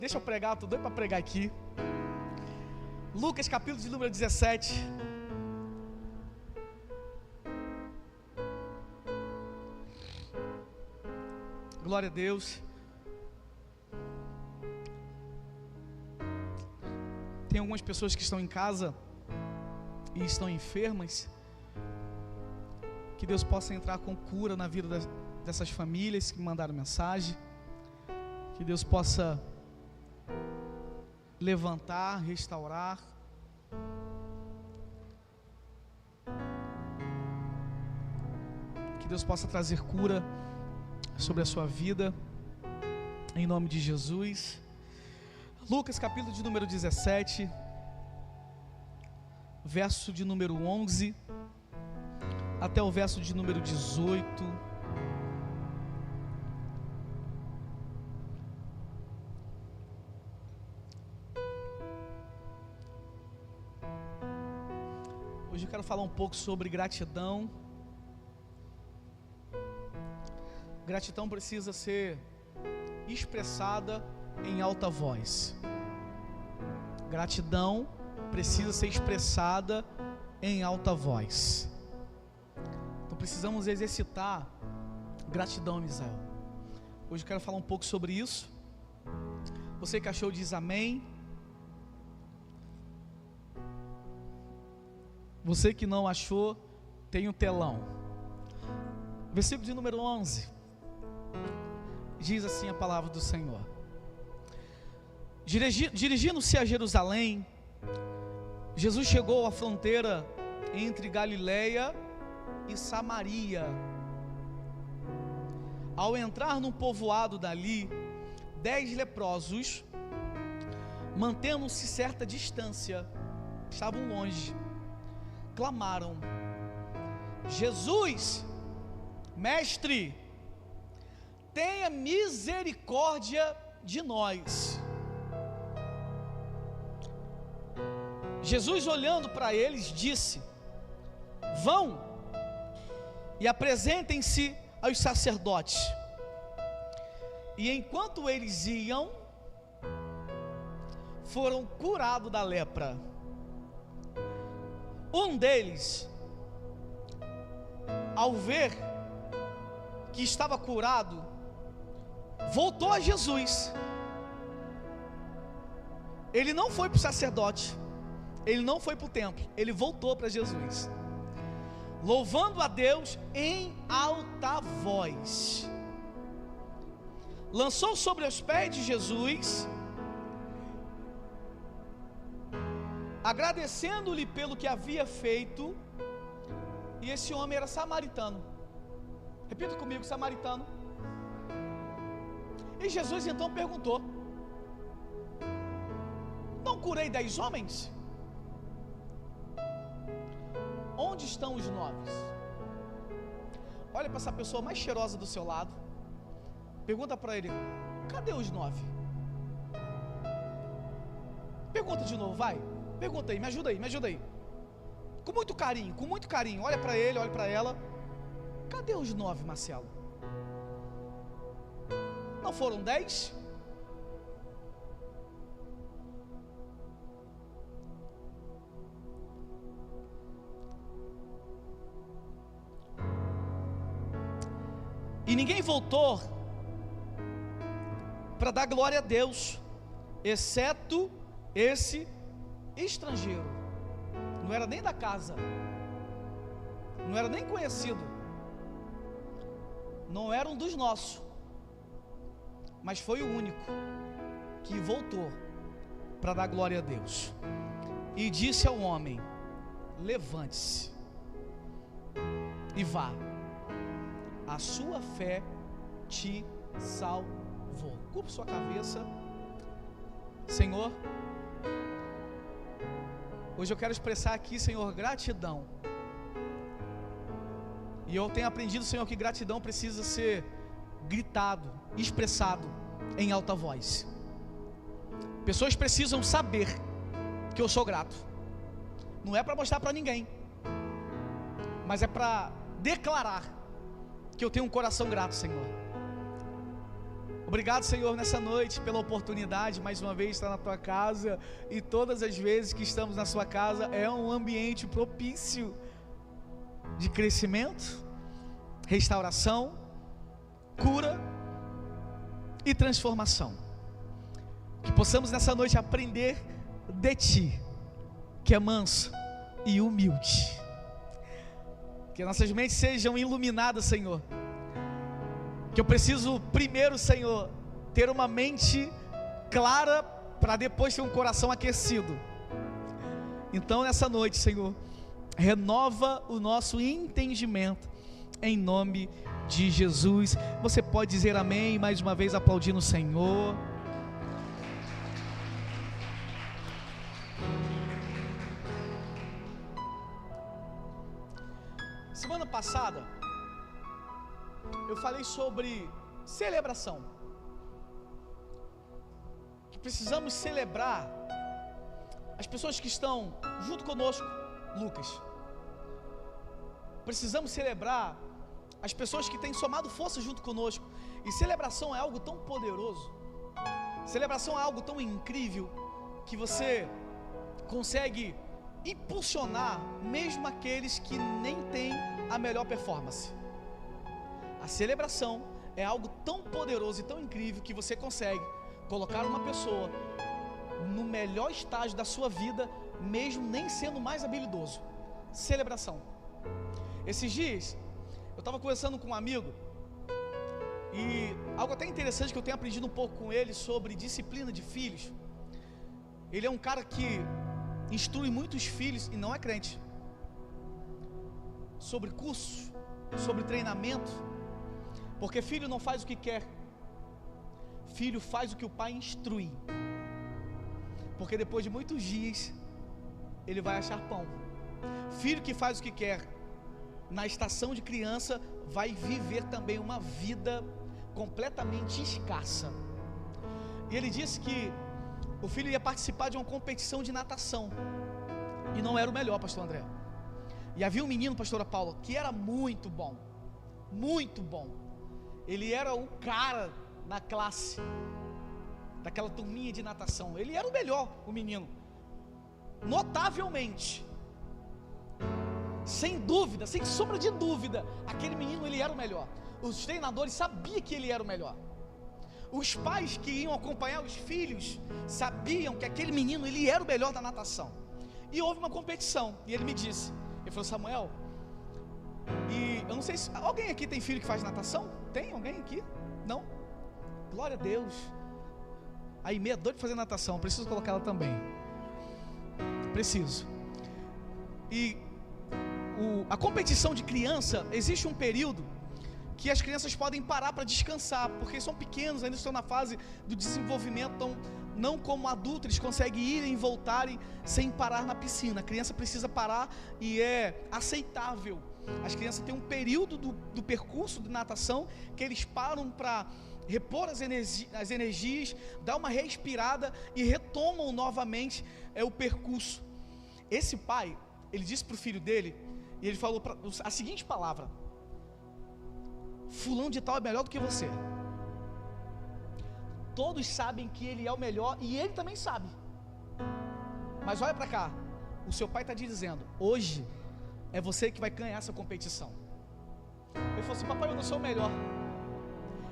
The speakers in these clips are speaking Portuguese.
Deixa eu pregar, tô doido para pregar aqui. Lucas capítulo de número 17. Glória a Deus. Tem algumas pessoas que estão em casa e estão enfermas. Que Deus possa entrar com cura na vida dessas famílias que mandaram mensagem. Que Deus possa levantar, restaurar. Que Deus possa trazer cura sobre a sua vida, em nome de Jesus. Lucas capítulo de número 17, verso de número 11 até o verso de número 18. Hoje eu quero falar um pouco sobre gratidão. Gratidão precisa ser expressada em alta voz. Gratidão precisa ser expressada em alta voz. Então precisamos exercitar gratidão, Misael. Hoje eu quero falar um pouco sobre isso. Você que achou, diz amém. Você que não achou, tem um telão. Versículo de número 11. Diz assim a palavra do Senhor: dirigindo-se a Jerusalém, Jesus chegou à fronteira entre Galileia e Samaria. Ao entrar num povoado dali, 10 leprosos, mantendo-se certa distância, estavam longe, clamaram: Jesus, mestre, tenha misericórdia de nós. Jesus, olhando para eles, disse: vão e apresentem-se aos sacerdotes. E enquanto eles iam, foram curados da lepra. Um deles, ao ver que estava curado, voltou a Jesus. Ele não foi para o sacerdote, ele não foi para o templo, ele voltou para Jesus, louvando a Deus em alta voz. Lançou sobre os pés de Jesus, agradecendo-lhe pelo que havia feito. E esse homem era samaritano. Repita comigo: samaritano. E Jesus então perguntou: não curei 10 homens? Onde estão os 9? Olha para essa pessoa mais cheirosa do seu lado, pergunta para ele: cadê os 9? Pergunta de novo, vai. Pergunta aí, me ajuda aí. Com muito carinho, olha para ele, olha para ela. Cadê os 9, Marcelo? Não foram 10? E ninguém voltou para dar glória a Deus, exceto esse estrangeiro. Não era nem da casa, não era nem conhecido, não era um dos nossos, mas foi o único que voltou para dar glória a Deus. E disse ao homem: levante-se e vá, a sua fé te salvou. Curva sua cabeça. Senhor, hoje eu quero expressar aqui, Senhor, gratidão. E eu tenho aprendido, Senhor, que gratidão precisa ser gritado, expressado em alta voz. Pessoas precisam saber que eu sou grato. Não é para mostrar para ninguém, mas é para declarar que eu tenho um coração grato, Senhor. Obrigado, Senhor, nessa noite pela oportunidade, mais uma vez, estar na tua casa. E todas as vezes que estamos na sua casa é um ambiente propício de crescimento, restauração, cura e transformação. Que possamos nessa noite aprender de Ti, que é manso e humilde. Que nossas mentes sejam iluminadas, Senhor. Que eu preciso primeiro, Senhor, ter uma mente clara para depois ter um coração aquecido. Então nessa noite, Senhor, renova o nosso entendimento em nome de Jesus. Você pode dizer amém, mais uma vez aplaudindo o Senhor. Semana passada eu falei sobre celebração, que precisamos celebrar as pessoas que estão junto conosco, Lucas. Precisamos celebrar as pessoas que têm somado força junto conosco. E celebração é algo tão poderoso, celebração é algo tão incrível, que você consegue impulsionar mesmo aqueles que nem têm a melhor performance. A celebração é algo tão poderoso e tão incrível que você consegue colocar uma pessoa no melhor estágio da sua vida, mesmo nem sendo mais habilidoso. Celebração. Esses dias eu estava conversando com um amigo, e algo até interessante que eu tenho aprendido um pouco com ele sobre disciplina de filhos. Ele é um cara que instrui muitos filhos e não é crente, sobre cursos, sobre treinamento. Porque filho não faz o que quer, filho faz o que o pai instrui. Porque depois de muitos dias ele vai achar pão. Filho que faz o que quer, na estação de criança, vai viver também uma vida completamente escassa. E ele disse que o filho ia participar de uma competição de natação, e não era o melhor, pastor André. E havia um menino, pastora Paula, que era muito bom, muito bom. Ele era o cara na classe, daquela turminha de natação. Ele era o melhor, o menino, notavelmente, sem dúvida, sem sombra de dúvida. Aquele menino, ele era o melhor. Os treinadores sabiam que ele era o melhor. Os pais que iam acompanhar os filhos sabiam que aquele menino, ele era o melhor da natação. E houve uma competição, e ele me disse, ele falou: Samuel, e eu não sei se alguém aqui tem filho que faz natação? Tem alguém aqui? Não? Glória a Deus. Aí meia doida de fazer natação, preciso colocar ela também. Preciso. E a competição de criança, existe um período que as crianças podem parar para descansar, porque são pequenos, ainda estão na fase do desenvolvimento. Então, não como adultos, eles conseguem ir e voltarem sem parar na piscina. A criança precisa parar, e é aceitável. As crianças têm um período do percurso de natação que eles param para repor as energias, dar uma respirada e retomam novamente o percurso. Esse pai, ele disse para o filho dele, e ele falou a seguinte palavra: fulano de tal é melhor do que você. Todos sabem que ele é o melhor, e ele também sabe. Mas olha para cá, o seu pai está te dizendo: hoje é você que vai ganhar essa competição. Ele falou assim: papai, eu não sou o melhor.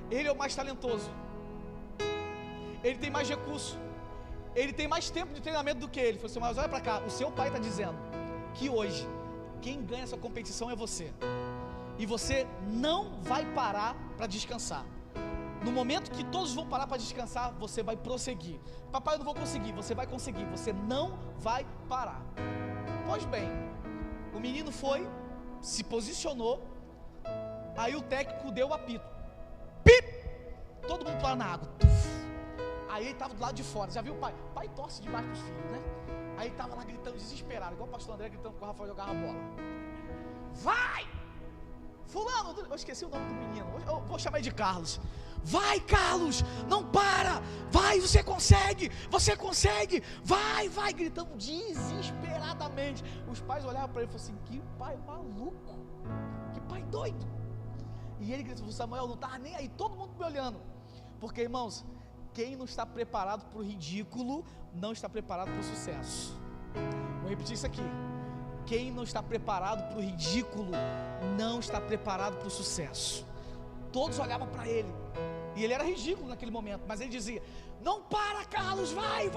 Ele é o mais talentoso, ele tem mais recurso, ele tem mais tempo de treinamento do que ele. Ele falou assim: mas olha para cá, o seu pai está dizendo que hoje quem ganha essa competição é você. E você não vai parar para descansar. No momento que todos vão parar para descansar, você vai prosseguir. Papai, eu não vou conseguir. Você vai conseguir, você não vai parar. Pois bem, o menino foi, se posicionou, aí o técnico deu o apito. Pip! Todo mundo lá na água. Aí ele estava do lado de fora. Já viu o pai? O pai torce debaixo dos filhos, né? Aí ele estava lá gritando desesperado, igual o pastor André gritando com o Rafael jogar a bola. Vai! Fulano, eu esqueci o nome do menino, eu vou chamar ele de Carlos. Vai, Carlos, não para, vai, você consegue, vai, gritando desesperadamente. Os pais olhavam para ele e falaram assim: que pai maluco, que pai doido. E ele gritou: Samuel, não estava nem aí, todo mundo me olhando. Porque, irmãos, quem não está preparado para o ridículo, não está preparado para o sucesso. Vou repetir isso aqui. Quem não está preparado para o ridículo, não está preparado para o sucesso. Todos olhavam para ele, e ele era ridículo naquele momento, mas ele dizia: não para, Carlos, vai.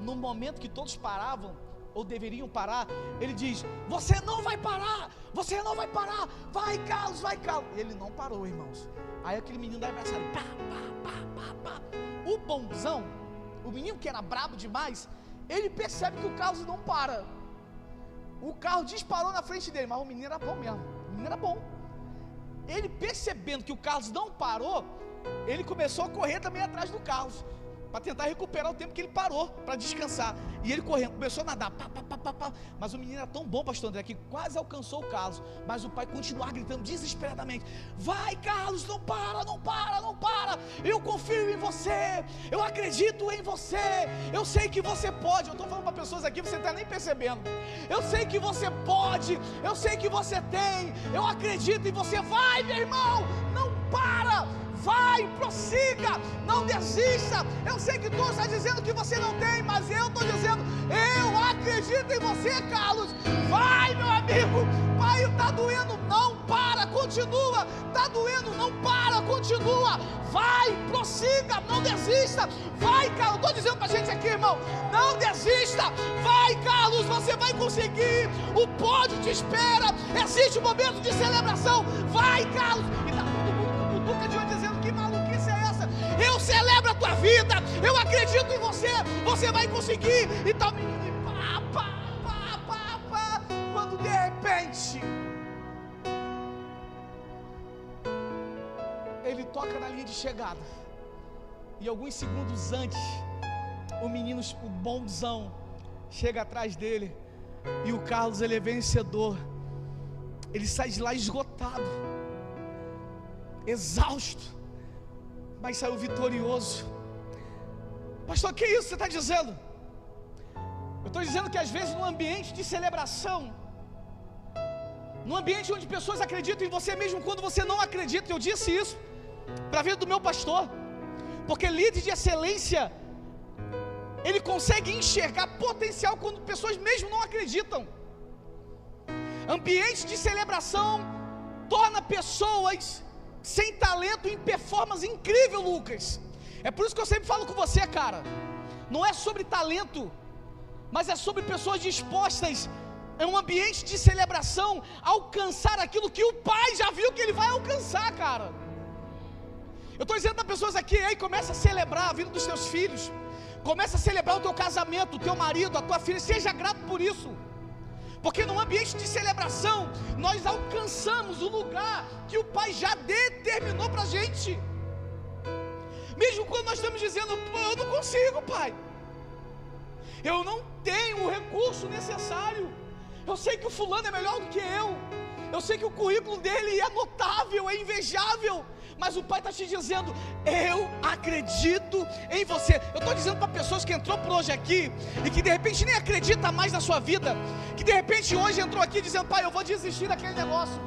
No momento que todos paravam, ou deveriam parar, ele diz: você não vai parar, vai, Carlos. E ele não parou, irmãos. Aí aquele menino da abraçada, pá. O bonzão, o menino que era brabo demais, ele percebe que o Carlos não para. O carro disparou na frente dele, mas o menino era bom mesmo, Ele percebendo que o Carlos não parou, ele começou a correr também atrás do Carlos, para tentar recuperar o tempo que ele parou, para descansar. E ele correndo, começou a nadar, mas o menino era tão bom, pastor André, que quase alcançou o Carlos. Mas o pai continuava gritando desesperadamente: vai, Carlos, não para, eu confio em você, eu acredito em você, eu sei que você pode. Eu estou falando para pessoas aqui, você não está nem percebendo. Eu sei que você pode, eu sei que você tem, eu acredito em você. Vai, meu irmão, não para, vai, prossiga, não desista. Eu sei que todos estão dizendo que você não tem, mas eu estou dizendo: eu acredito em você, Carlos. Vai, meu amigo. Pai, está doendo, não para, continua. Está doendo, não para, continua. Vai, prossiga, não desista. Vai, Carlos, estou dizendo para a gente aqui, irmão, não desista. Vai, Carlos, você vai conseguir. O pódio te espera. Existe um momento de celebração. Vai, Carlos. E está todo mundo com butuca de olho dizendo: que maluquice é essa? Eu celebro a tua vida, eu acredito em você, você vai conseguir. E tá o menino de pá. Quando de repente ele toca na linha de chegada, e alguns segundos antes, o menino, o bonzão, chega atrás dele, e o Carlos, ele é vencedor. Ele sai de lá esgotado, exausto, mas saiu vitorioso. Pastor, que isso você está dizendo? Eu estou dizendo que às vezes num ambiente de celebração, num ambiente onde pessoas acreditam em você mesmo quando você não acredita. Eu disse isso para a vida do meu pastor, porque líder de excelência, ele consegue enxergar potencial quando pessoas mesmo não acreditam. Ambiente de celebração torna pessoas sem talento em performance incrível, Lucas. É por isso que eu sempre falo com você, cara, não é sobre talento, mas é sobre pessoas dispostas, em um ambiente de celebração, a alcançar aquilo que o pai já viu que ele vai alcançar, cara. Eu estou dizendo para pessoas aqui: aí começa a celebrar a vida dos teus filhos, começa a celebrar o teu casamento, o teu marido, a tua filha, seja grato por isso. Porque num ambiente de celebração, nós alcançamos o lugar que o Pai já determinou para a gente. Mesmo quando nós estamos dizendo: eu não consigo, Pai, eu não tenho o recurso necessário, eu sei que o fulano é melhor do que eu sei que o currículo dele é notável, é invejável, mas o Pai está te dizendo: eu acredito em você. Eu estou dizendo para pessoas que entrou por hoje aqui e que de repente nem acredita mais na sua vida, que de repente hoje entrou aqui dizendo: pai, eu vou desistir daquele negócio,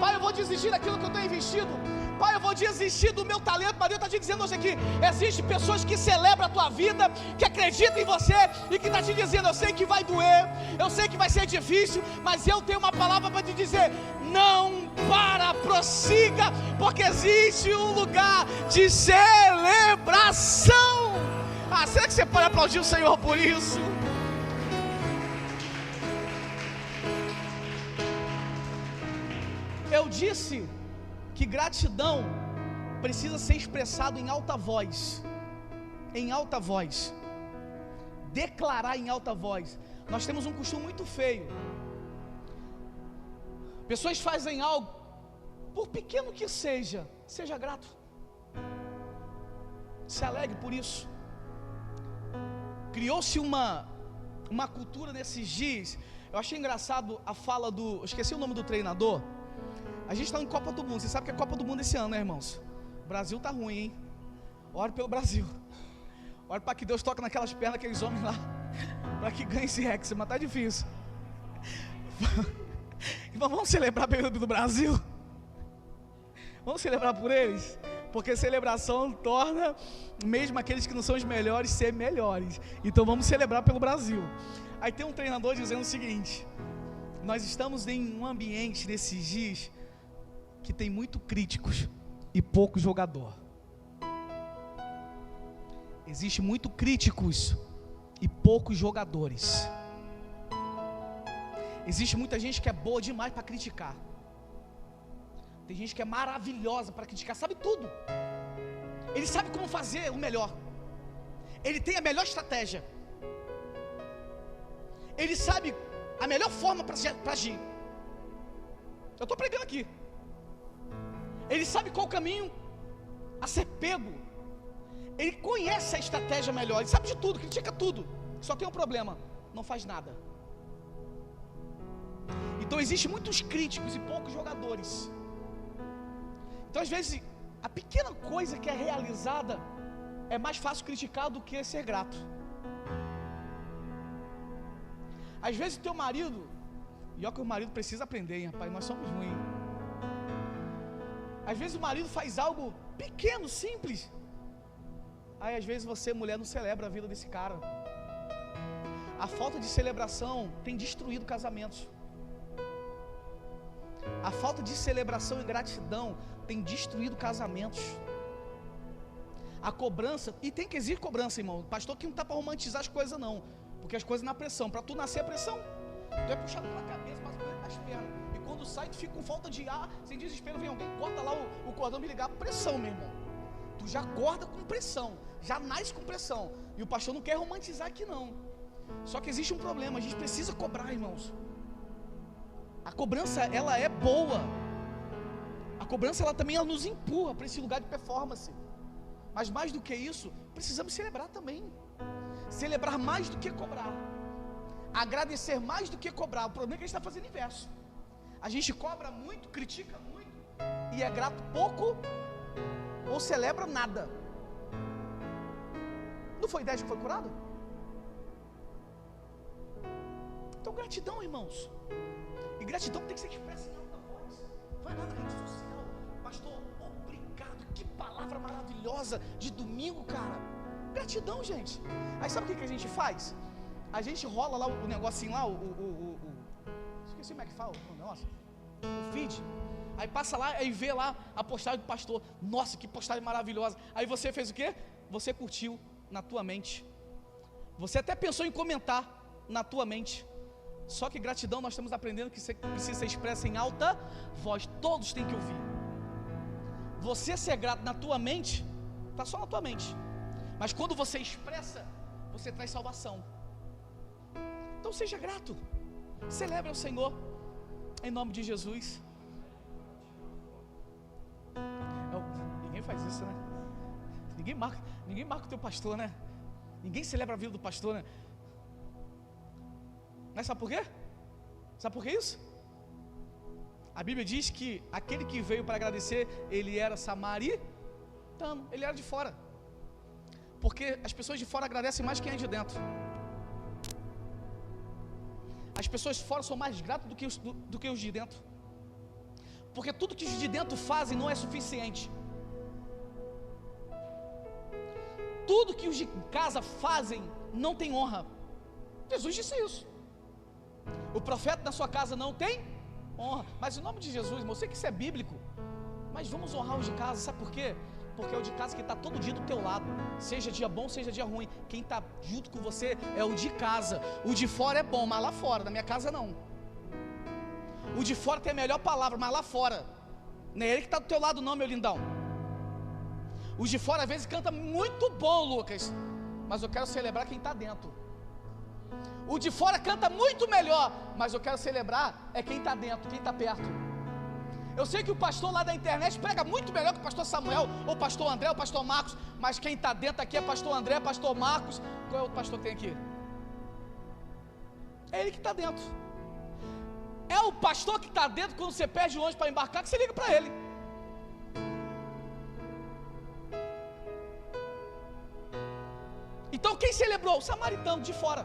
pai, eu vou desistir daquilo que eu tenho investido, pai, eu vou desistir do meu talento. Mas Deus está te dizendo hoje aqui: existem pessoas que celebram a tua vida, que acreditam em você e que está te dizendo: eu sei que vai doer, eu sei que vai ser difícil, mas eu tenho uma palavra para te dizer: não para, prossiga, porque existe um lugar de celebração. Será que você pode aplaudir o Senhor por isso? Eu disse que gratidão precisa ser expressado em alta voz, declarar em alta voz. Nós temos um costume muito feio. Pessoas fazem algo, por pequeno que seja grato, se alegre por isso. Criou-se uma cultura nesses dias. Eu achei engraçado a fala eu esqueci o nome do treinador. A gente está em Copa do Mundo, você sabe que é Copa do Mundo esse ano, né, irmãos? O Brasil tá ruim, hein? Ore pelo Brasil, ore para que Deus toque naquelas pernas, aqueles homens lá, para que ganhe esse Hexa, mas tá difícil. Vamos celebrar pelo do Brasil? Vamos celebrar por eles? Porque celebração torna mesmo aqueles que não são os melhores ser melhores. Então vamos celebrar pelo Brasil. Aí tem um treinador dizendo o seguinte: nós estamos em um ambiente nesses dias que tem muito críticos e pouco jogador. Existe muito críticos e poucos jogadores. Existe muita gente que é boa demais para criticar. Tem gente que é maravilhosa para criticar, sabe tudo. Ele sabe como fazer o melhor. Ele tem a melhor estratégia. Ele sabe a melhor forma para agir. Eu estou pregando aqui. Ele sabe qual o caminho a ser pego. Ele conhece a estratégia melhor. Ele sabe de tudo, critica tudo. Só tem um problema: não faz nada. Então existem muitos críticos e poucos jogadores. Então às vezes a pequena coisa que é realizada é mais fácil criticar do que ser grato. Às vezes o teu marido, e olha que o marido precisa aprender, hein, rapaz, nós somos ruins. Às vezes o marido faz algo pequeno, simples. Aí às vezes você, mulher, não celebra a vida desse cara. A falta de celebração tem destruído casamentos. A falta de celebração e gratidão tem destruído casamentos. A cobrança, e tem que existir cobrança, irmão. Pastor que não está para romantizar as coisas não, porque as coisas na pressão. Para tu nascer a pressão, tu é puxado pela cabeça, passa pelas pernas. E quando sai tu fica com falta de ar, sem desespero, vem alguém, corta lá o cordão, me ligar, pressão, meu irmão. Tu já acorda com pressão, já nasce com pressão. E o pastor não quer romantizar aqui não. Só que existe um problema, a gente precisa cobrar, irmãos. A cobrança, ela é boa. A cobrança, ela também nos empurra para esse lugar de performance. Mas mais do que isso, precisamos celebrar também. Celebrar mais do que cobrar. Agradecer mais do que cobrar. O problema é que a gente está fazendo o inverso. A gente cobra muito, critica muito, e é grato pouco, ou celebra nada. Não foi 10 que foi curado? Então gratidão, irmãos. E gratidão tem que ser expressa em alta voz. Vai lá na rede social: pastor, obrigado, que palavra maravilhosa de domingo, cara. Gratidão, gente. Aí sabe o que a gente faz? A gente rola lá o negocinho lá, esqueci como é que fala o negócio, o feed. Aí passa lá e vê lá a postagem do pastor. Nossa, que postagem maravilhosa. Aí você fez o quê? Você curtiu na tua mente. Você até pensou em comentar na tua mente. Só que gratidão, nós estamos aprendendo que precisa ser expressa em alta voz. Todos têm que ouvir. Você ser grato na tua mente, está só na tua mente. Mas quando você expressa, você traz salvação. Então seja grato. Celebre ao Senhor, em nome de Jesus. Ninguém faz isso, né? Ninguém marca o teu pastor, né? Ninguém celebra a vida do pastor, né? Mas sabe por quê? Sabe por que isso? A Bíblia diz que aquele que veio para agradecer, ele era samaritano, ele era de fora. Porque as pessoas de fora agradecem mais quem é de dentro. As pessoas de fora são mais gratas do que os de dentro. Porque tudo que os de dentro fazem não é suficiente. Tudo que os de casa fazem não tem honra. Jesus disse isso. O profeta da sua casa não tem honra. Mas em nome de Jesus, irmão, eu sei que isso é bíblico, mas vamos honrar os de casa. Sabe por quê? Porque é o de casa que está todo dia do teu lado. Seja dia bom, seja dia ruim, quem está junto com você é o de casa. O de fora é bom, mas lá fora, na minha casa não. O de fora tem a melhor palavra, mas lá fora não é ele que está do teu lado não, meu lindão. O de fora às vezes canta muito bom, Lucas, mas eu quero celebrar quem está dentro. O de fora canta muito melhor, mas eu quero celebrar é quem está dentro, quem está perto. Eu sei que o pastor lá da internet prega muito melhor que o pastor Samuel, ou o pastor André, ou o pastor Marcos, mas quem está dentro aqui é pastor André, pastor Marcos. Qual é o outro pastor que tem aqui? É ele que está dentro. É o pastor que está dentro, quando você perde longe para embarcar, que você liga para ele. Então quem celebrou? O samaritano de fora.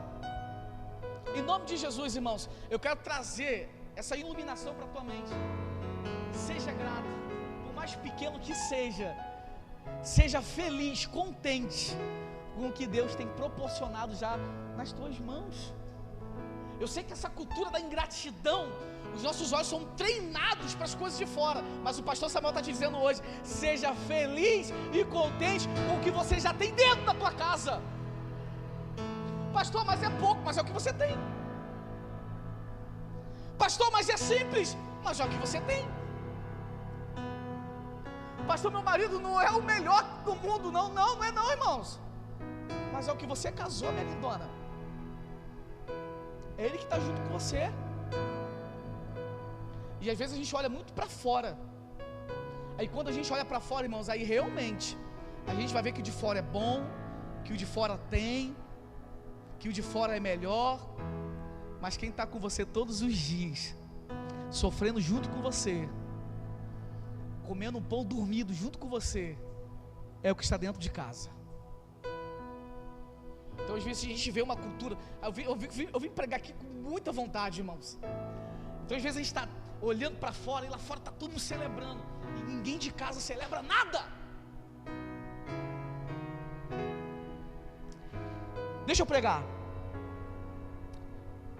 Em nome de Jesus, irmãos, eu quero trazer essa iluminação para a tua mente. Seja grato, por mais pequeno que seja. Seja feliz, contente com o que Deus tem proporcionado já nas tuas mãos. Eu sei que essa cultura da ingratidão, os nossos olhos são treinados para as coisas de fora, mas o pastor Samuel está te dizendo hoje: seja feliz e contente com o que você já tem dentro da tua casa. Pastor, mas é pouco, mas é o que você tem. Pastor, mas é simples, mas é o que você tem. Pastor, meu marido não é o melhor do mundo. Não é não, irmãos. Mas é o que você casou, minha lindona. É Ele que está junto com você. E às vezes a gente olha muito para fora. Aí quando a gente olha para fora, irmãos, aí realmente a gente vai ver que o de fora é bom, que o de fora tem, que o de fora é melhor. Mas quem está com você todos os dias, sofrendo junto com você, comendo um pão dormido junto com você, é o que está dentro de casa. Então às vezes a gente vê uma cultura. Eu vim pregar aqui com muita vontade, irmãos. Então às vezes a gente está olhando para fora, e lá fora está todo mundo celebrando, e ninguém de casa celebra nada. Deixa eu pregar.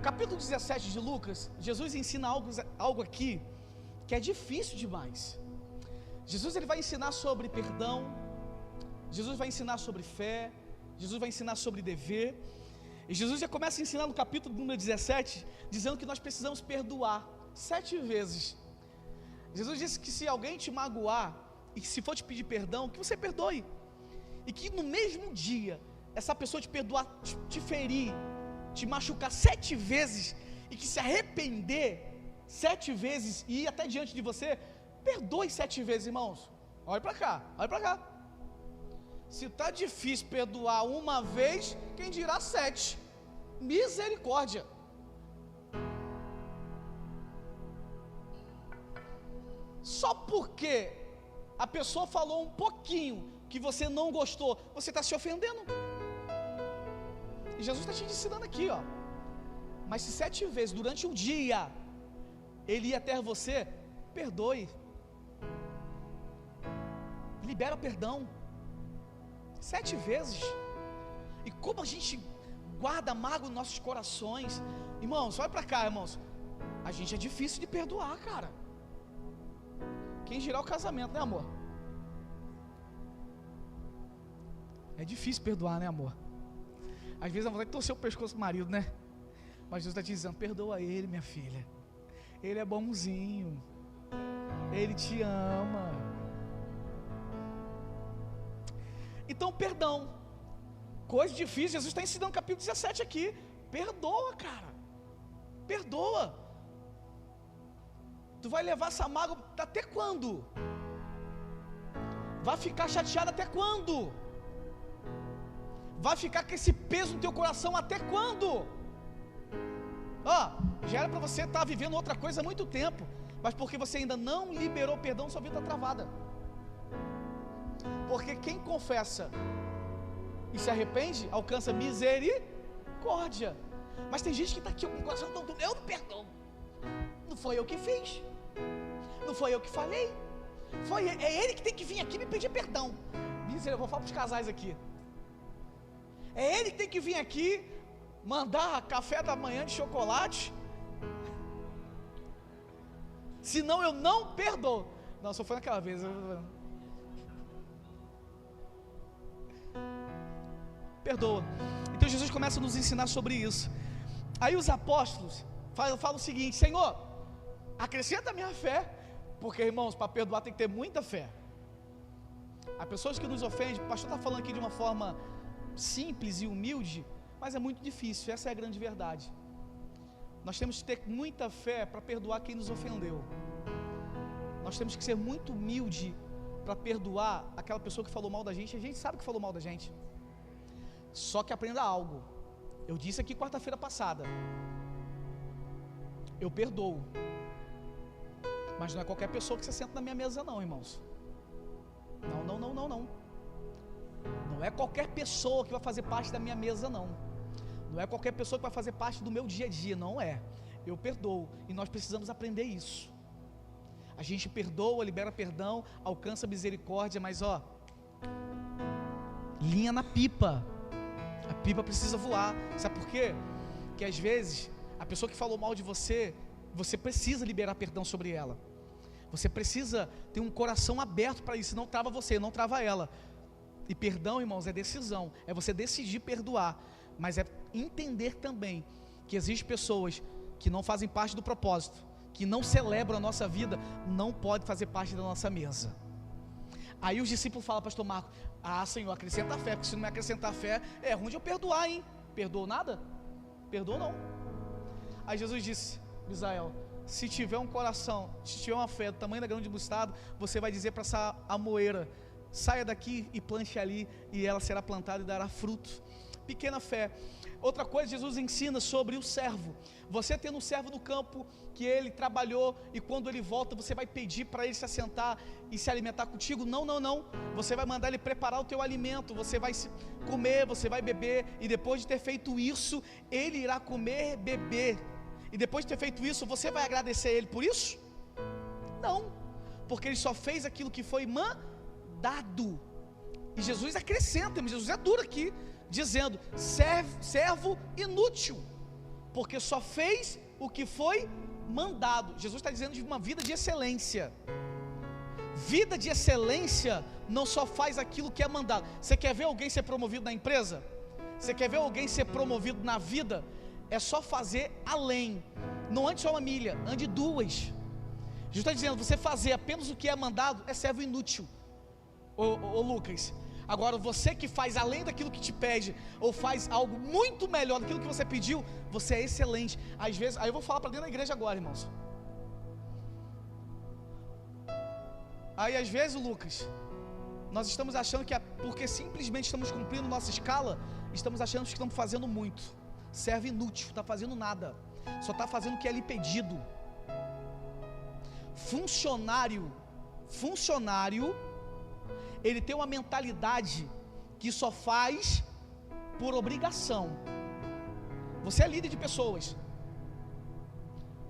Capítulo 17 de Lucas, Jesus ensina algo aqui que é difícil demais. Jesus ele vai ensinar sobre perdão, Jesus vai ensinar sobre fé, Jesus vai ensinar sobre dever. E Jesus já começa a ensinar no capítulo número 17, dizendo que nós precisamos perdoar 7 vezes. Jesus disse que se alguém te magoar, e que se for te pedir perdão, que você perdoe. E que no mesmo dia, essa pessoa te perdoar, te ferir, te machucar 7 vezes, e que se arrepender 7 vezes e ir até diante de você, perdoe 7 vezes, irmãos. Olha para cá, olha para cá. Se está difícil perdoar uma vez, quem dirá 7? Misericórdia. Só porque a pessoa falou um pouquinho que você não gostou, você está se ofendendo. E Jesus está te ensinando aqui, ó. Mas se 7 vezes durante um dia ele ir até você, perdoe. Libera perdão 7 vezes. E como a gente guarda mágoa nos nossos corações, irmãos, olha para cá, irmãos. A gente é difícil de perdoar, cara. Quem dirá o casamento, né, amor? É difícil perdoar, né, amor? Às vezes a vontade de torcer o pescoço do marido, né? Mas Jesus está te dizendo: perdoa ele, minha filha. Ele é bonzinho. Ele te ama. Então, perdão. Coisa difícil. Jesus está ensinando no capítulo 17 aqui. Perdoa, cara. Perdoa. Tu vai levar essa mágoa até quando? Vai ficar chateado até quando? Vai ficar com esse peso no teu coração até quando? Já era para você estar vivendo outra coisa há muito tempo, mas porque você ainda não liberou perdão, sua vida está travada. Porque quem confessa e se arrepende, alcança misericórdia. Mas tem gente que está aqui com o coração: eu não perdoo. Não foi eu que fiz, não foi eu que falei, é ele que tem que vir aqui me pedir perdão. Eu vou falar para os casais aqui. É ele que tem que vir aqui mandar café da manhã de chocolate, senão eu não perdoo. Não, só foi naquela vez. Perdoa. Então Jesus começa a nos ensinar sobre isso. Aí os apóstolos falam o seguinte: Senhor, acrescenta a minha fé. Porque, irmãos, para perdoar tem que ter muita fé. Há pessoas que nos ofendem. O pastor está falando aqui de uma forma simples e humilde, mas é muito difícil. Essa é a grande verdade. Nós temos que ter muita fé para perdoar quem nos ofendeu. Nós temos que ser muito humilde para perdoar aquela pessoa que falou mal da gente. A gente sabe que falou mal da gente. Só que aprenda algo. Eu disse aqui quarta-feira passada: eu perdoo, mas não é qualquer pessoa que você senta na minha mesa não, irmãos. Não. Não é qualquer pessoa que vai fazer parte da minha mesa, não. Não é qualquer pessoa que vai fazer parte do meu dia a dia, não é. Eu perdoo, e nós precisamos aprender isso. A gente perdoa, libera perdão, alcança misericórdia, mas Linha na pipa. A pipa precisa voar. Sabe por quê? Porque às vezes a pessoa que falou mal de você, você precisa liberar perdão sobre ela. Você precisa ter um coração aberto para isso. Não trava você, não trava ela. E perdão, irmãos, é decisão. É você decidir perdoar. Mas é entender também que existem pessoas que não fazem parte do propósito, que não celebram a nossa vida, não pode fazer parte da nossa mesa. Aí os discípulos falam, pastor Marco, Senhor, acrescenta a fé, porque se não me acrescentar a fé, é ruim de eu perdoar, hein? Perdoou nada? Perdoou não. Aí Jesus disse, Misael, se tiver um coração, se tiver uma fé do tamanho da grão de mostarda, você vai dizer para essa amoeira, saia daqui e plante ali, e ela será plantada e dará fruto. Pequena fé. Outra coisa, Jesus ensina sobre o servo. Você tendo um servo no campo, que ele trabalhou, e quando ele volta, você vai pedir para ele se assentar e se alimentar contigo? Não, não, não. Você vai mandar ele preparar o teu alimento, você vai comer, você vai beber, e depois de ter feito isso, ele irá comer, beber. E depois de ter feito isso, você vai agradecer a ele por isso? Não, porque ele só fez aquilo que foi mandado. E Jesus acrescenta, mas Jesus é duro aqui, dizendo, servo inútil, porque só fez o que foi mandado. Jesus está dizendo de uma vida de excelência. Vida de excelência não só faz aquilo que é mandado. Você quer ver alguém ser promovido na empresa? Você quer ver alguém ser promovido na vida? É só fazer além. Não ande só uma milha, ande duas. Jesus está dizendo, você fazer apenas o que é mandado é servo inútil. Ô Lucas, agora você que faz além daquilo que te pede, ou faz algo muito melhor daquilo que você pediu, você é excelente. Às vezes, aí eu vou falar para dentro da igreja agora, irmãos. Aí às vezes, Lucas, nós estamos achando que porque simplesmente estamos cumprindo nossa escala, estamos achando que estamos fazendo muito. Servo inútil, está fazendo nada, só está fazendo o que é lhe pedido. Funcionário, ele tem uma mentalidade que só faz por obrigação. Você é líder de pessoas.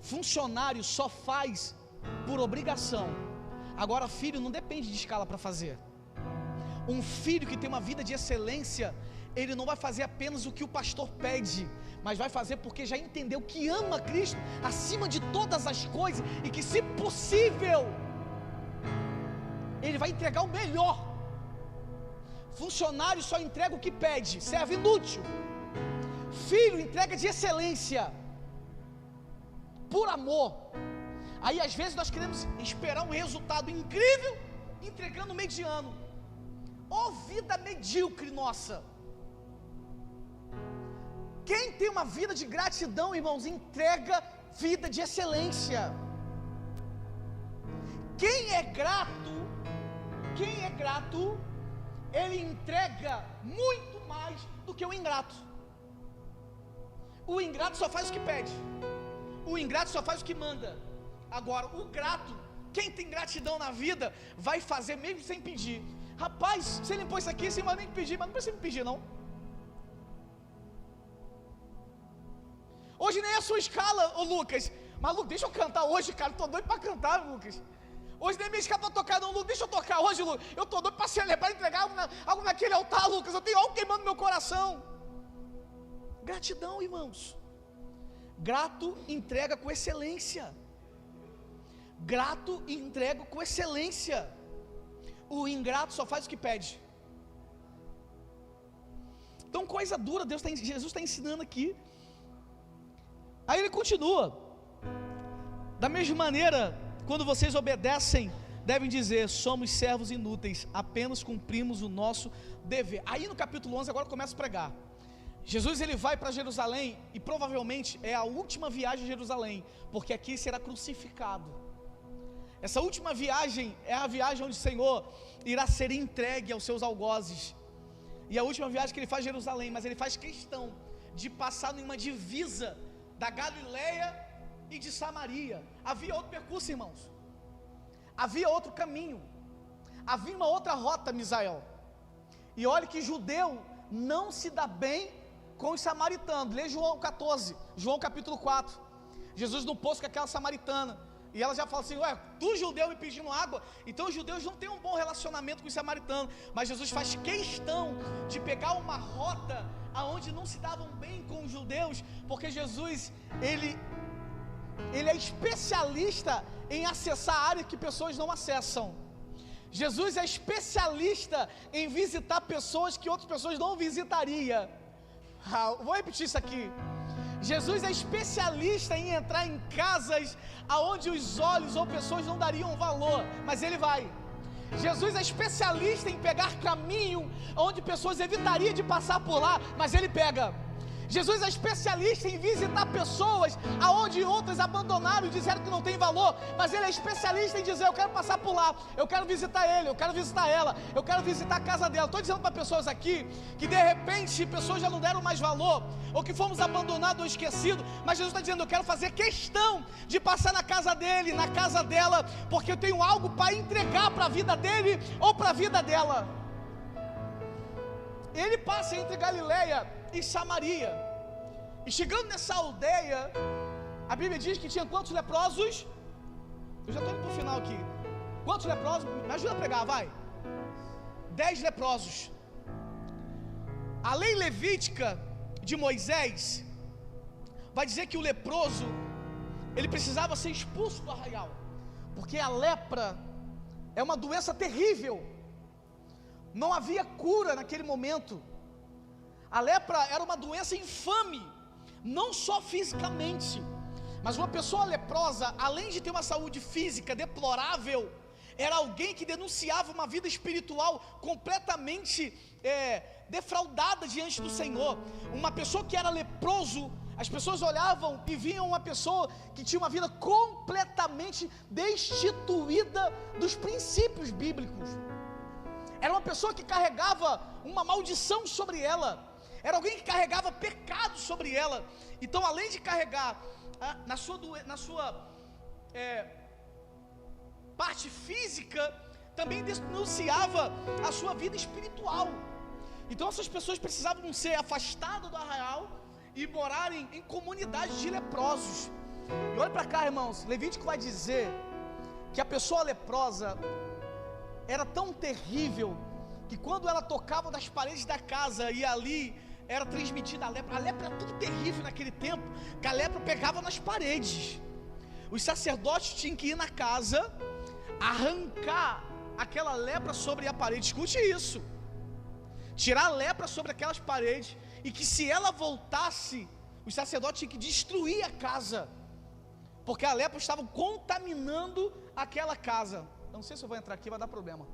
Funcionário só faz por obrigação. Agora filho não depende de escala para fazer. Um filho que tem uma vida de excelência, ele não vai fazer apenas o que o pastor pede, mas vai fazer porque já entendeu que ama Cristo acima de todas as coisas, e que se possível ele vai entregar o melhor. Funcionário só entrega o que pede, servo inútil. Filho entrega de excelência, por amor. Aí às vezes nós queremos esperar um resultado incrível, entregando mediano. Ó vida medíocre nossa. Quem tem uma vida de gratidão, irmãos, entrega vida de excelência. Quem é grato, ele entrega muito mais do que o ingrato. O ingrato só faz o que pede, o ingrato só faz o que manda. Agora o grato, quem tem gratidão na vida, vai fazer mesmo sem pedir. Rapaz, você limpou isso aqui sem mais nem pedir, mas não precisa me pedir não. Hoje nem é a sua escala, ô Lucas. Mas Lucas, deixa eu cantar hoje, cara, eu tô doido para cantar, Lucas. Hoje nem minha escala para tocar não, Lucas, deixa eu tocar hoje, Lucas. Eu tô doido para celebrar, entregar algo naquele altar, Lucas. Eu tenho algo queimando no meu coração. Gratidão, irmãos. Grato entrega com excelência. Grato entrega com excelência. O ingrato só faz o que pede. Então coisa dura, Jesus está ensinando aqui. Aí ele continua, da mesma maneira, quando vocês obedecem, devem dizer, somos servos inúteis, apenas cumprimos o nosso dever. Aí no capítulo 11 agora começa a pregar. Jesus ele vai para Jerusalém, e provavelmente é a última viagem a Jerusalém, porque aqui será crucificado. Essa última viagem é a viagem onde o Senhor irá ser entregue aos seus algozes, e a última viagem que ele faz a Jerusalém, mas ele faz questão de passar numa divisa da Galileia e de Samaria. Havia outro percurso, irmãos, havia outro caminho, havia uma outra rota, Misael. E olha que judeu não se dá bem com os samaritanos. Lê João 14, João capítulo 4. Jesus no poço com aquela samaritana. E ela já fala assim, ué, tu judeu me pedindo água? Então os judeus não têm um bom relacionamento com os samaritanos. Mas Jesus faz questão de pegar uma rota aonde não se davam bem com os judeus, porque Jesus, ele é especialista em acessar áreas que pessoas não acessam. Jesus é especialista em visitar pessoas que outras pessoas não visitariam. Vou repetir isso aqui. Jesus é especialista em entrar em casas aonde os olhos ou pessoas não dariam valor, mas ele vai. Jesus é especialista em pegar caminho onde pessoas evitariam de passar por lá, mas ele pega. Jesus é especialista em visitar pessoas aonde outras abandonaram e disseram que não tem valor, mas ele é especialista em dizer, eu quero passar por lá, eu quero visitar ele, eu quero visitar ela, eu quero visitar a casa dela. Estou dizendo para pessoas aqui, que de repente pessoas já não deram mais valor, ou que fomos abandonados ou esquecidos, mas Jesus está dizendo, eu quero fazer questão de passar na casa dele, na casa dela, porque eu tenho algo para entregar para a vida dele, ou para a vida dela. Ele passa entre Galileia e Samaria, e chegando nessa aldeia, a Bíblia diz que tinha quantos leprosos? Eu já estou indo para o final aqui. Quantos leprosos? Me ajuda a pregar, vai. 10 leprosos. A lei levítica de Moisés vai dizer que o leproso, ele precisava ser expulso do arraial, porque a lepra é uma doença terrível. Não havia cura naquele momento. A lepra era uma doença infame, não só fisicamente, mas uma pessoa leprosa, além de ter uma saúde física deplorável, era alguém que denunciava uma vida espiritual completamente defraudada diante do Senhor. Uma pessoa que era leproso, as pessoas olhavam e viam uma pessoa que tinha uma vida completamente destituída dos princípios bíblicos. Era uma pessoa que carregava uma maldição sobre ela, era alguém que carregava pecado sobre ela. Então, além de carregar na sua parte física, também denunciava a sua vida espiritual. Então essas pessoas precisavam ser afastadas do arraial e morarem em comunidades de leprosos. E olha para cá, irmãos, Levítico vai dizer que a pessoa leprosa era tão terrível que quando ela tocava nas paredes da casa e ali era transmitida a lepra era tudo terrível naquele tempo, que a lepra pegava nas paredes. Os sacerdotes tinham que ir na casa, arrancar aquela lepra sobre a parede. Escute isso, tirar a lepra sobre aquelas paredes, e que se ela voltasse, os sacerdotes tinham que destruir a casa, porque a lepra estava contaminando aquela casa. Eu não sei se eu vou entrar aqui, vai dar problema.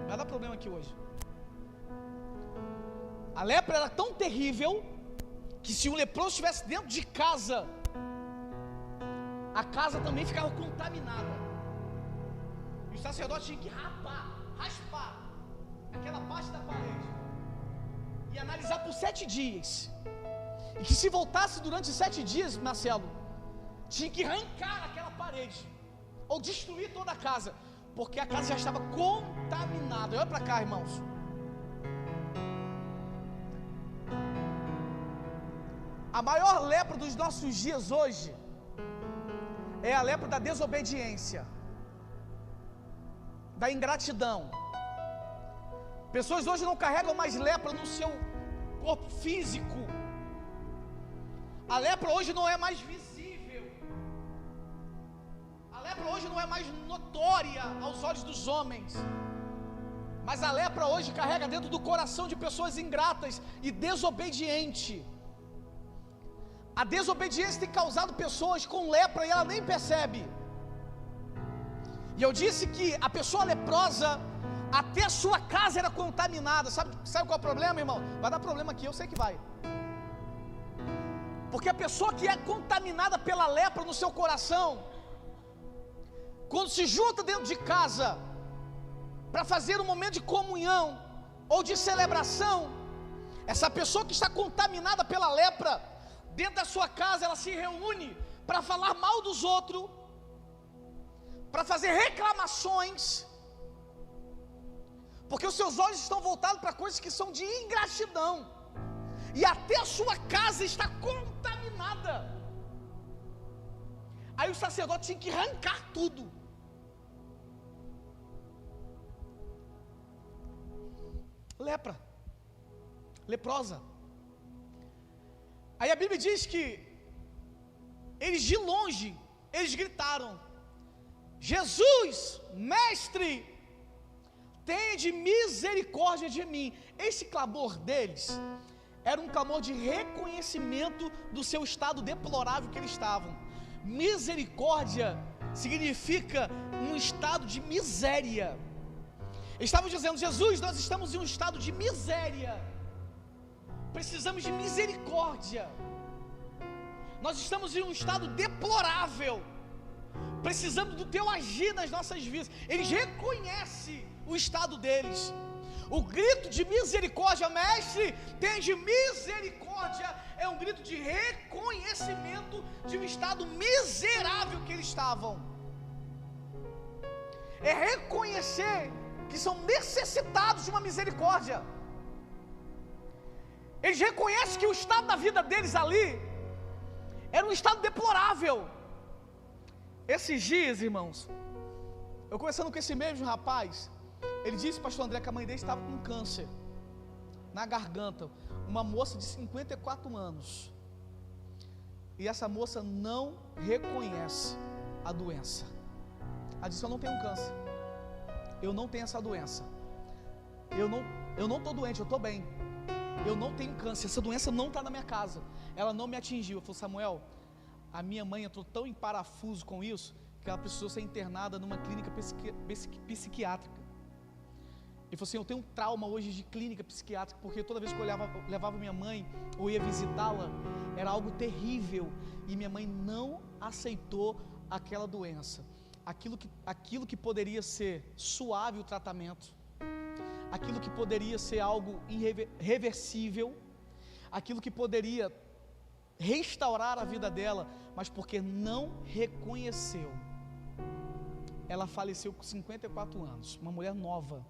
Vai dar problema aqui hoje. A lepra era tão terrível que se um leproso estivesse dentro de casa, a casa também ficava contaminada. E o sacerdote tinha que raspar aquela parte da parede e analisar por 7 dias. E que se voltasse durante 7 dias, Marcelo, tinha que arrancar aquela parede ou destruir toda a casa, porque a casa já estava contaminada. Olha para cá, irmãos. A maior lepra dos nossos dias hoje é a lepra da desobediência, da ingratidão. Pessoas hoje não carregam mais lepra no seu corpo físico. A lepra hoje não é mais visível. A lepra hoje não é mais notória aos olhos dos homens. Mas a lepra hoje carrega dentro do coração de pessoas ingratas e desobedientes. A desobediência tem causado pessoas com lepra e ela nem percebe. E eu disse que a pessoa leprosa, até a sua casa era contaminada. Sabe qual é o problema, irmão? Vai dar problema aqui, eu sei que vai. Porque a pessoa que é contaminada pela lepra no seu coração, quando se junta dentro de casa para fazer um momento de comunhão ou de celebração, essa pessoa que está contaminada pela lepra, dentro da sua casa, ela se reúne para falar mal dos outros, para fazer reclamações, porque os seus olhos estão voltados para coisas que são de ingratidão. e até a sua casa está contaminada. Aí o sacerdote tinha que arrancar tudo. Lepra, leprosa. Aí a Bíblia diz que eles de longe, eles gritaram: Jesus, mestre, tende misericórdia de mim. Esse clamor deles era um clamor de reconhecimento do seu estado deplorável que eles estavam. Misericórdia significa um estado de miséria. Eles estavam dizendo: Jesus, nós estamos em um estado de miséria, precisamos de misericórdia. Nós estamos em um estado deplorável, precisamos do teu agir nas nossas vidas. Eles reconhecem o estado deles. O grito de misericórdia, mestre, tende misericórdia, é um grito de reconhecimento de um estado miserável que eles estavam. É reconhecer que são necessitados de uma misericórdia. Eles reconhecem que o estado da vida deles ali era um estado deplorável. Esses dias, irmãos, eu conversando com esse mesmo rapaz, ele disse, pastor André, que a mãe dele estava com câncer na garganta, uma moça de 54 anos, e essa moça não reconhece a doença. Ela disse: eu não tenho câncer, eu não tenho essa doença, eu não estou doente, eu estou bem, eu não tenho câncer, essa doença não está na minha casa, ela não me atingiu. Eu falei: Samuel, a minha mãe entrou tão em parafuso com isso, que ela precisou ser internada numa clínica psiquiátrica. Ele falou assim: eu tenho um trauma hoje de clínica psiquiátrica, porque toda vez que eu levava minha mãe, ou ia visitá-la, era algo terrível, e minha mãe não aceitou aquela doença. Aquilo que poderia ser suave o tratamento, aquilo que poderia ser algo irreversível, aquilo que poderia restaurar a vida dela, mas porque não reconheceu, ela faleceu com 54 anos, uma mulher nova,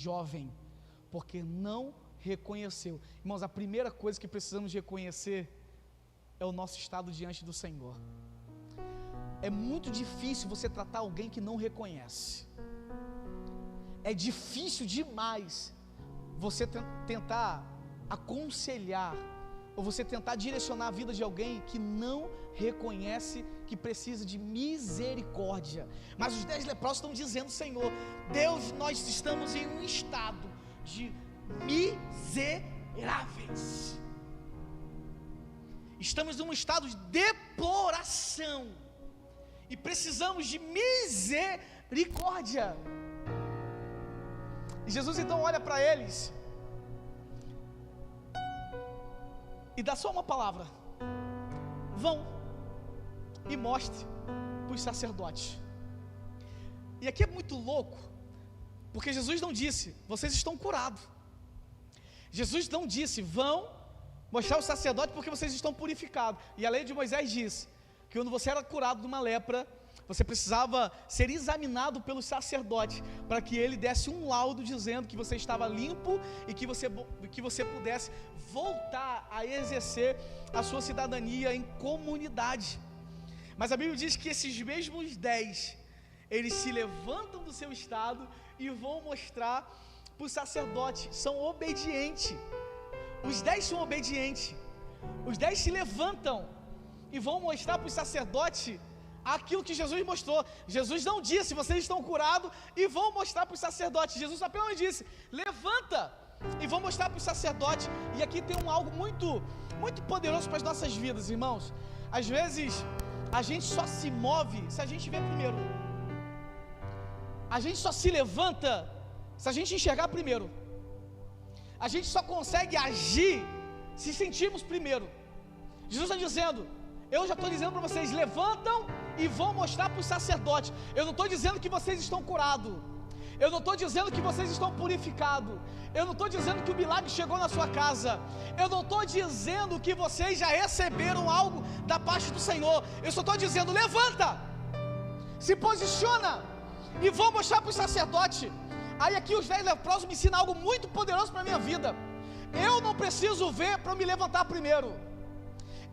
jovem, porque não reconheceu. Irmãos, a primeira coisa que precisamos reconhecer é o nosso estado diante do Senhor. É muito difícil você tratar alguém que não reconhece. É difícil demais você tentar aconselhar, ou você tentar direcionar a vida de alguém que não reconhece que precisa de misericórdia. Mas os 10 leprosos estão dizendo: Senhor, Deus, nós estamos em um estado de miseráveis, estamos em um estado de deploração, e precisamos de misericórdia. E Jesus então olha para eles e dá só uma palavra: vão e mostre para os sacerdotes. E aqui é muito louco, porque Jesus não disse: vocês estão curados. Jesus não disse: vão mostrar ao sacerdote porque vocês estão purificados. E a lei de Moisés diz que quando você era curado de uma lepra, você precisava ser examinado pelo sacerdote, para que ele desse um laudo dizendo que você estava limpo e que você pudesse voltar a exercer a sua cidadania em comunidade. Mas a Bíblia diz que esses mesmos 10, eles se levantam do seu estado e vão mostrar para o sacerdote. São obedientes. Os 10 são obedientes. Os 10 se levantam e vão mostrar para o sacerdote aquilo que Jesus mostrou. Jesus não disse: vocês estão curados e vão mostrar para os sacerdotes. Jesus apenas disse: levanta e vão mostrar para os sacerdotes. E aqui tem algo muito, muito poderoso para as nossas vidas, irmãos. Às vezes a gente só se move se a gente vê primeiro. A gente só se levanta se a gente enxergar primeiro. A gente só consegue agir se sentirmos primeiro. Jesus está dizendo: eu já estou dizendo para vocês, levantam e vão mostrar para os sacerdotes. Eu não estou dizendo que vocês estão curados, eu não estou dizendo que vocês estão purificados, eu não estou dizendo que o milagre chegou na sua casa, eu não estou dizendo que vocês já receberam algo da parte do Senhor. Eu só estou dizendo: levanta, se posiciona e vão mostrar para os sacerdotes. Aí aqui os 10 leprosos me ensinam algo muito poderoso para a minha vida. Eu não preciso ver para me levantar primeiro.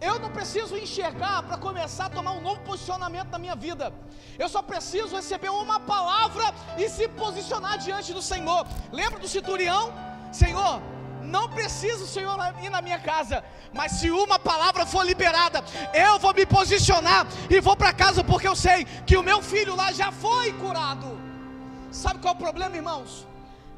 Eu não preciso enxergar para começar a tomar um novo posicionamento na minha vida. Eu só preciso receber uma palavra e se posicionar diante do Senhor. Lembra do centurião? Senhor, não preciso, Senhor, ir na minha casa, mas se uma palavra for liberada, eu vou me posicionar e vou para casa, porque eu sei que o meu filho lá já foi curado. Sabe qual é o problema, irmãos?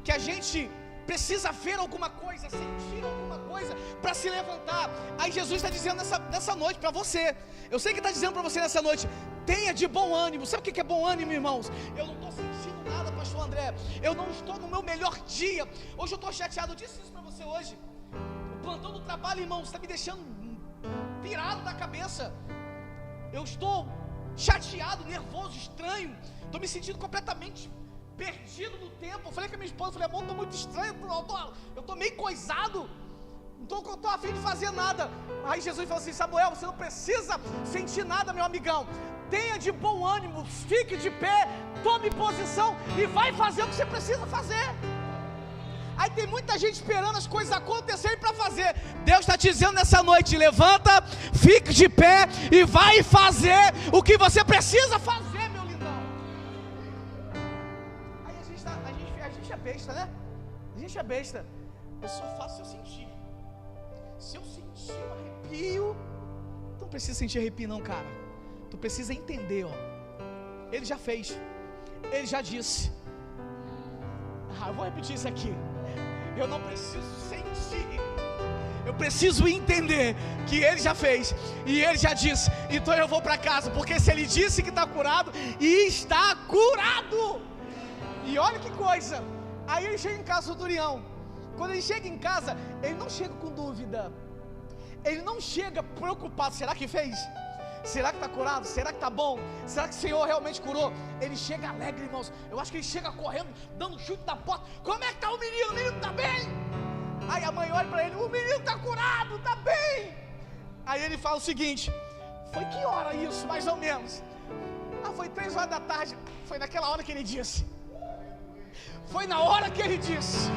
Que a gente precisa ver alguma coisa, sentir alguma coisa para se levantar. Aí Jesus está dizendo nessa noite para você, eu sei que está dizendo para você nessa noite, tenha de bom ânimo. Sabe o que é bom ânimo, irmãos? Eu não estou sentindo nada, pastor André, eu não estou no meu melhor dia, hoje eu estou chateado. Eu disse isso para você hoje, o plantão do trabalho, irmãos, está me deixando pirado da cabeça. Eu estou chateado, nervoso, estranho, estou me sentindo completamente perdido no tempo. Eu falei com a minha esposa, falei, amor, estou muito estranho, eu estou meio coisado, não estou a fim de fazer nada. Aí Jesus falou assim, Samuel, você não precisa sentir nada, meu amigão, tenha de bom ânimo, fique de pé, tome posição e vai fazer o que você precisa fazer. Aí tem muita gente esperando as coisas acontecerem para fazer. Deus está te dizendo nessa noite, levanta, fique de pé e vai fazer o que você precisa fazer, meu lindão. Aí a gente é besta, né? A gente é besta. Eu só faço se eu sentir. Se eu sentir um arrepio, tu não precisa sentir arrepio não, cara. Tu precisa entender, ó. Ele já fez, ele já disse. Eu vou repetir isso aqui. Eu não preciso sentir, eu preciso entender que ele já fez e ele já disse. Então eu vou para casa, porque se ele disse que está curado, e está curado. E olha que coisa. Aí ele chega em casa, o centurião. Quando ele chega em casa, ele não chega com dúvida, ele não chega preocupado, será que fez? Será que está curado? Será que está bom? Será que o Senhor realmente curou? Ele chega alegre, irmãos. Eu acho que ele chega correndo, dando chute na porta. Como é que está o menino? O menino está bem? Aí a mãe olha para ele, o menino está curado, está bem. Aí ele fala o seguinte, foi que hora isso, mais ou menos? Foi 3 horas da tarde. Foi naquela hora que ele disse. Foi na hora que ele disse.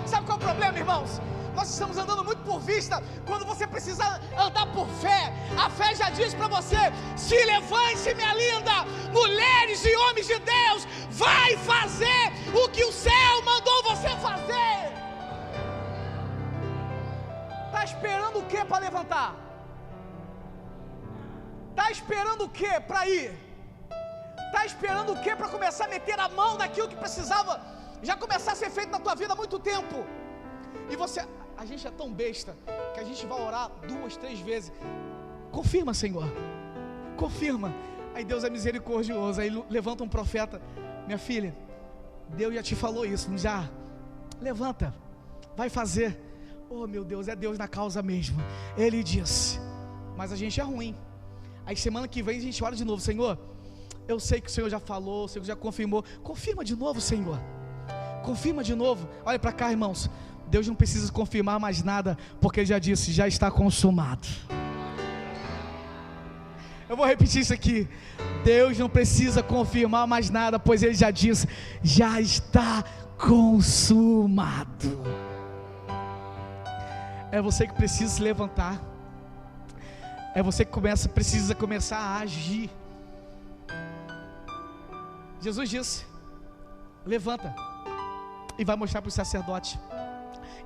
Sabe qual é o problema, irmãos? Nós estamos andando muito por vista, quando você precisa andar por fé. A fé já diz para você, se levante, minha linda, mulheres e homens de Deus, vai fazer o que o céu mandou você fazer. Está esperando o que para levantar? Está esperando o que para ir? Está esperando o que para começar a meter a mão naquilo que precisava já começar a ser feito na tua vida há muito tempo? E você, a gente é tão besta que a gente vai orar 2, 3 vezes. Confirma, Senhor, confirma. Aí Deus é misericordioso. Aí levanta um profeta, minha filha, Deus já te falou isso, não já? Levanta, vai fazer. Oh meu Deus, é Deus na causa mesmo. Ele disse. Mas a gente é ruim. Aí semana que vem a gente ora de novo, Senhor, eu sei que o Senhor já falou, o Senhor já confirmou. Confirma de novo, Senhor, confirma de novo. Olha para cá, irmãos, Deus não precisa confirmar mais nada, porque Ele já disse, já está consumado. Eu vou repetir isso aqui, Deus não precisa confirmar mais nada, pois Ele já disse, já está consumado. É você que precisa se levantar, é você que precisa começar a agir. Jesus disse, levanta e vai mostrar para o sacerdote.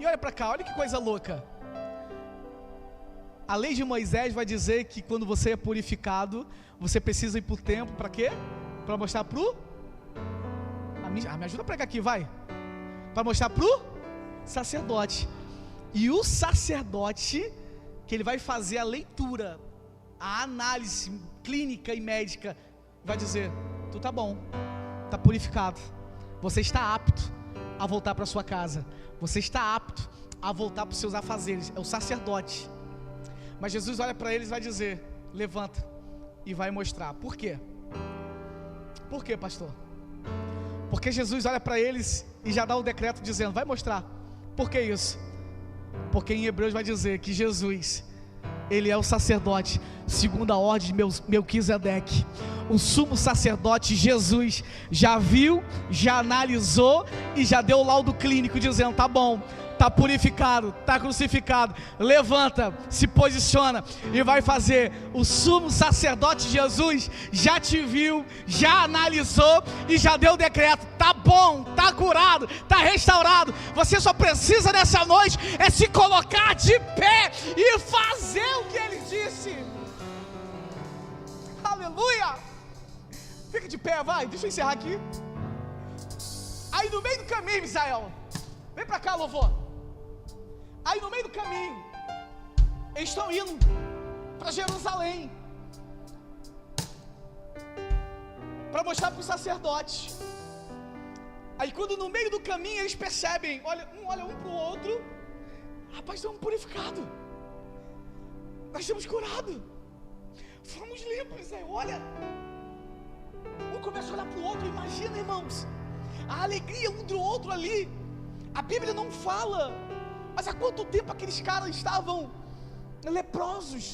E olha para cá, olha que coisa louca. A lei de Moisés vai dizer que quando você é purificado, você precisa ir para o templo, para quê? Para mostrar para o... me ajuda a pregar aqui, vai. Para mostrar para o sacerdote. E o sacerdote, que ele vai fazer a leitura, a análise clínica e médica, vai dizer, tu tá bom, tá purificado, você está apto a voltar para sua casa, você está apto a voltar para os seus afazeres. É o sacerdote. Mas Jesus olha para eles e vai dizer, levanta e vai mostrar. Por quê? Por quê, pastor? Porque Jesus olha para eles e já dá o decreto dizendo, vai mostrar. Por que isso? Porque em Hebreus vai dizer que Jesus, Ele é o sacerdote segundo a ordem de Melquisedeque. O sumo sacerdote Jesus já viu, já analisou e já deu o laudo clínico dizendo, tá está purificado, está crucificado. Levanta, se posiciona e vai fazer. O sumo sacerdote Jesus já te viu, já analisou e já deu o decreto. Está bom, está curado, está restaurado. Você só precisa nessa noite é se colocar de pé e fazer o que Ele disse. Aleluia! Fica de pé, vai, deixa eu encerrar aqui. Aí no meio do caminho, Misael, vem pra cá, louvor. Aí no meio do caminho, eles estão indo para Jerusalém, para mostrar para os sacerdotes. Aí quando no meio do caminho eles percebem, olha um para o outro, rapaz, estamos purificados, nós estamos curados, fomos limpos, Misael, olha. Um começa a olhar para o outro, imagina, irmãos, a alegria um do outro ali. A Bíblia não fala, mas há quanto tempo aqueles caras estavam leprosos?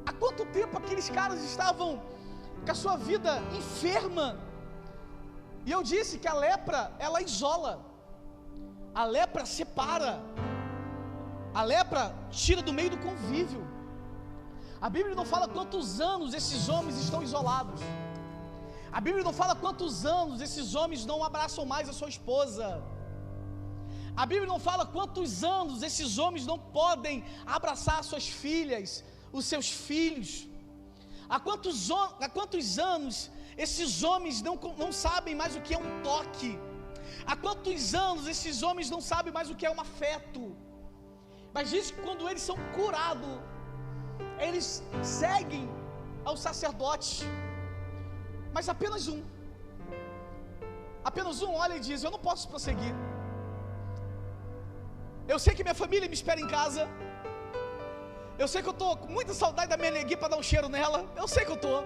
Há quanto tempo aqueles caras estavam com a sua vida enferma? E eu disse que a lepra, ela isola, a lepra separa, a lepra tira do meio do convívio. A Bíblia não fala quantos anos esses homens estão isolados. A Bíblia não fala quantos anos esses homens não abraçam mais a sua esposa. A Bíblia não fala quantos anos esses homens não podem abraçar as suas filhas, os seus filhos. Há quantos anos esses homens não sabem mais o que é um toque. Há quantos anos esses homens não sabem mais o que é um afeto. Mas diz que quando eles são curados, eles seguem ao sacerdote. Mas apenas um olha e diz: eu não posso prosseguir. Eu sei que minha família me espera em casa. Eu sei que eu estou com muita saudade da minha neguinha para dar um cheiro nela. Eu sei que eu estou.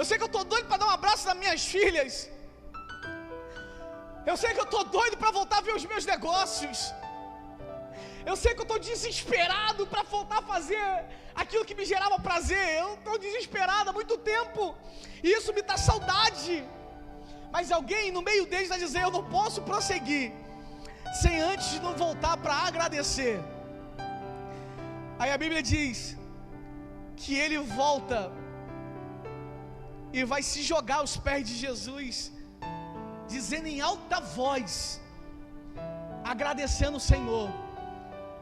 Eu sei que eu estou doido para dar um abraço nas minhas filhas. Eu sei que eu estou doido para voltar a ver os meus negócios. Eu sei que eu estou desesperado para voltar a fazer aquilo que me gerava prazer. Eu estou desesperado há muito tempo, e isso me dá saudade. Mas alguém no meio deles vai dizer: eu não posso prosseguir sem antes não voltar para agradecer. Aí a Bíblia diz que ele volta e vai se jogar aos pés de Jesus, dizendo em alta voz, agradecendo o Senhor.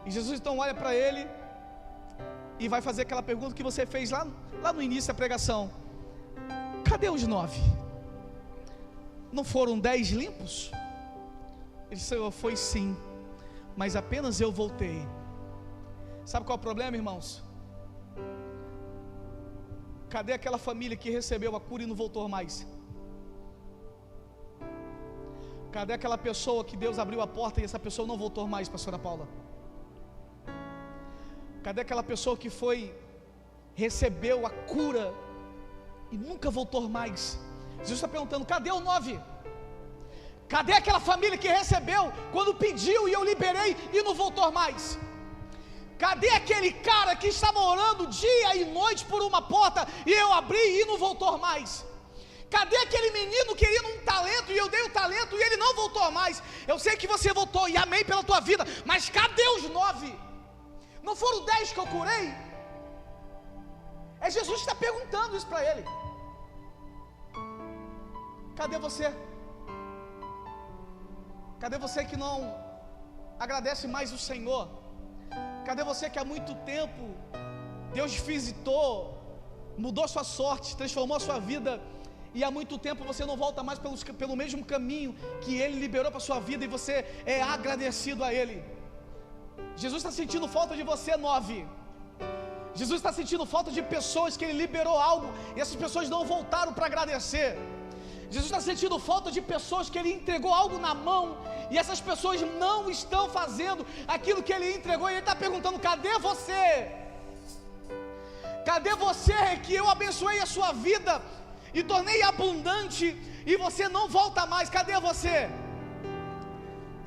E Jesus então olha para ele e vai fazer aquela pergunta que você fez lá no início da pregação: cadê os 9? Não foram 10 limpos? Ele disse: foi sim, mas apenas eu voltei. Sabe qual é o problema, irmãos? Cadê aquela família que recebeu a cura e não voltou mais? Cadê aquela pessoa que Deus abriu a porta e essa pessoa não voltou mais, pastora Paula? Cadê aquela pessoa que recebeu a cura e nunca voltou mais? Jesus está perguntando: cadê o 9? Cadê aquela família que recebeu quando pediu e eu liberei e não voltou mais? Cadê aquele cara que estava orando dia e noite por uma porta e eu abri e não voltou mais? Cadê aquele menino querendo um talento e eu dei o talento e ele não voltou mais? Eu sei que você voltou e amei pela tua vida, mas cadê os 9? Não foram 10 que eu curei? É Jesus que está perguntando isso para ele. Cadê você? Cadê você que não agradece mais o Senhor? Cadê você que há muito tempo Deus visitou, mudou sua sorte, transformou a sua vida, e há muito tempo você não volta mais pelo mesmo caminho que Ele liberou para a sua vida, e você é agradecido a Ele? Jesus está sentindo falta de você, 9. Jesus está sentindo falta de pessoas que Ele liberou algo e essas pessoas não voltaram para agradecer. Jesus está sentindo falta de pessoas que Ele entregou algo na mão e essas pessoas não estão fazendo aquilo que Ele entregou, e Ele está perguntando: cadê você? Cadê você que eu abençoei a sua vida e tornei abundante e você não volta mais? Cadê você?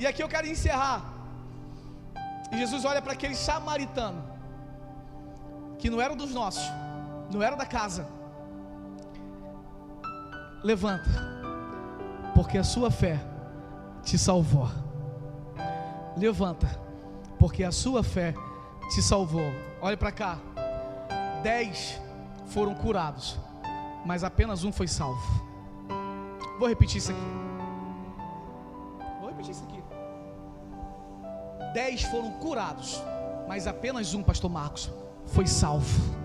E aqui eu quero encerrar. E Jesus olha para aquele samaritano que não era dos nossos, não era da casa. Levanta, porque a sua fé te salvou. levanta, porque a sua fé te salvou. Olhe para cá, 10 foram curados, mas apenas um foi salvo. Vou repetir isso aqui. 10 foram curados, mas apenas um, pastor Marcos, foi salvo.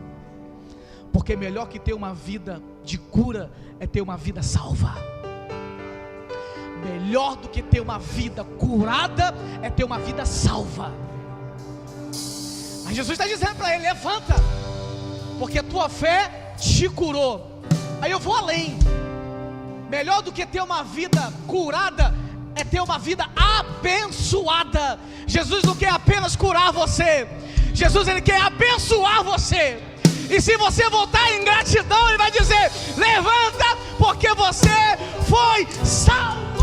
Porque melhor que ter uma vida de cura é ter uma vida salva. Melhor do que ter uma vida curada é ter uma vida salva. Mas Jesus está dizendo para ele: levanta, porque a tua fé te curou. Aí eu vou além. Melhor do que ter uma vida curada é ter uma vida abençoada. Jesus não quer apenas curar você, Jesus ele quer abençoar você. E se você voltar em gratidão, ele vai dizer: levanta, porque você foi salvo.